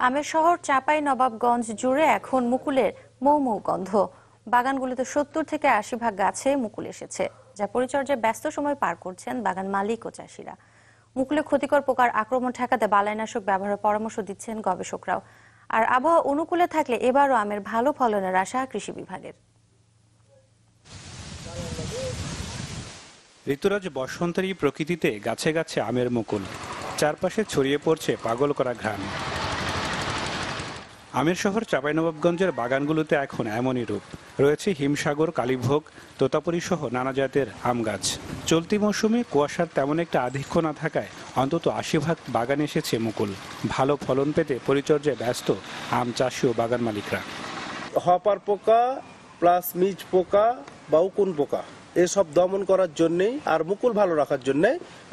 আমের শহর চাঁপাইনবাবগঞ্জ জুড়ে এখন মুকুলের মৌ মৌ গন্ধ। বাগানগুলোতে ৭০ থেকে ৮০ ভাগ গাছে মুকুল এসেছে, যা পরিচর্যায় ব্যস্ত সময় পার করছেন বাগান মালিক ও চাষিরা। মুকুলে ক্ষতিকর পোকার আক্রমণ ঠেকাতে বালাইনাশক ব্যবহারের পরামর্শ দিচ্ছেন গবেষকরাও। আর আবহাওয়া অনুকূলে থাকলে এবারও আমের ভালো ফলনের আশা কৃষি বিভাগের। ঋতুরাজ বসন্তেরই প্রকৃতিতে গাছে গাছে আমের মুকুল, চারপাশে ছড়িয়ে পড়ছে পাগল করা ঘ্রাণ। আমের শহর চাঁপাইনবাবগঞ্জের বাগানগুলোতে এখন এমনই রূপ। রয়েছে হিমসাগর, কালীভোগ, তোতাপুরি সহ নানা জাতের আম গাছ। চলতি মৌসুমে কুয়াশার তেমন একটা আধিক্য না থাকায় অন্তত ৮০ ভাগ বাগানে এসেছে মুকুল। ভালো ফলন পেতে পরিচর্যায় ব্যস্ত আম চাষি ও বাগান মালিকরা। হপার পোকা প্লাস মিজ পোকা বা উকুন পোকা এসব দমন করার জন্যই আর মুকুল ভালো রাখার জন্য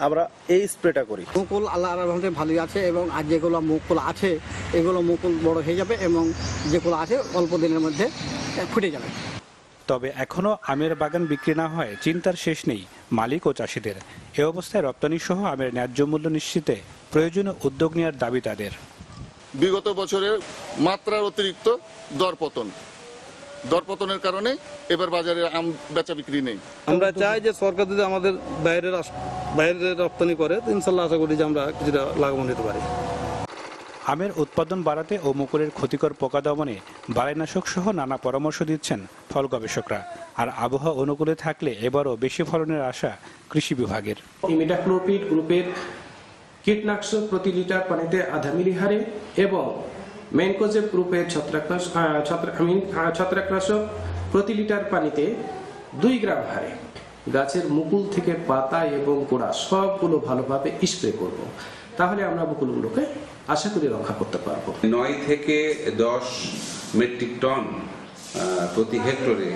আমরা এই স্প্রেটা করি। মুকুল আল্লাহর রহমতে ভালোই আছে এবং আর যেগুলো মুকুল আছে এগুলো মুকুল বড় হয়ে যাবে এবং যেগুলো আছে অল্প দিনের মধ্যে ফুটে যাবে। তবে এখনো আমের বাগান বিক্রি না হয় চিন্তার শেষ নেই মালিক ও চাষিদের। এ অবস্থায় রপ্তানি সহ আমের ন্যায্য মূল্য নিশ্চিতে প্রয়োজনীয় উদ্যোগ নেওয়ার দাবি তাদের। বিগত বছরের মাত্রার অতিরিক্ত দরপতনের কারণে এবার বাজারে আম বেচা বিক্রি নেই। আমরা চাই যে সরকার যদি আমাদের বাইরে রপ্তানি করে ইনশাল্লাহ আশা করি যে আমরা কিছুটা লাভবান হতে পারি। আমের উৎপাদন বাড়াতে ও মুকুলের ক্ষতিকর পোকা দমনে বালাইনাশক সহ নানা পরামর্শ দিচ্ছেন ফল গবেষকরা। আর আবহাওয়া অনুকূলে থাকলে এবারও বেশি ফলনের আশা কৃষি বিভাগের। ইমিডাক্লোপিড গ্রুপের কীটনাশক প্রতি লিটার পানিতে 0.5 মিলি হারে এবং ম্যানকোজেব গ্রুপের ছত্রাকনাশক প্রতি লিটার পানিতে 2 গ্রাম হারে গাছের মুকুল থেকে পাতা এবং গোড়া সবগুলো ভালোভাবে স্প্রে করব। তাহলে আমরা মুকুলগুলোকে আশা করি রক্ষা করতে পারবো। 9 থেকে 10 মেট্রিক টন প্রতি হেক্টরে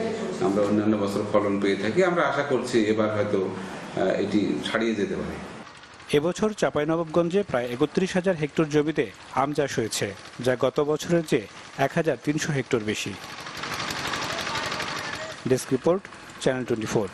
আমরা অন্যান্য বছর ফলন পেয়ে থাকি। আমরা আশা করছি এবার হয়তো এটি ছাড়িয়ে যেতে পারে। এবছর চাঁপাইনবাবগঞ্জে প্রায় ৩১,০০০ হেক্টর জমিতে আম চাষ হয়েছে, যা গত বছরের চেয়ে ১,৩০০ হেক্টর বেশি। Desk report, channel 24।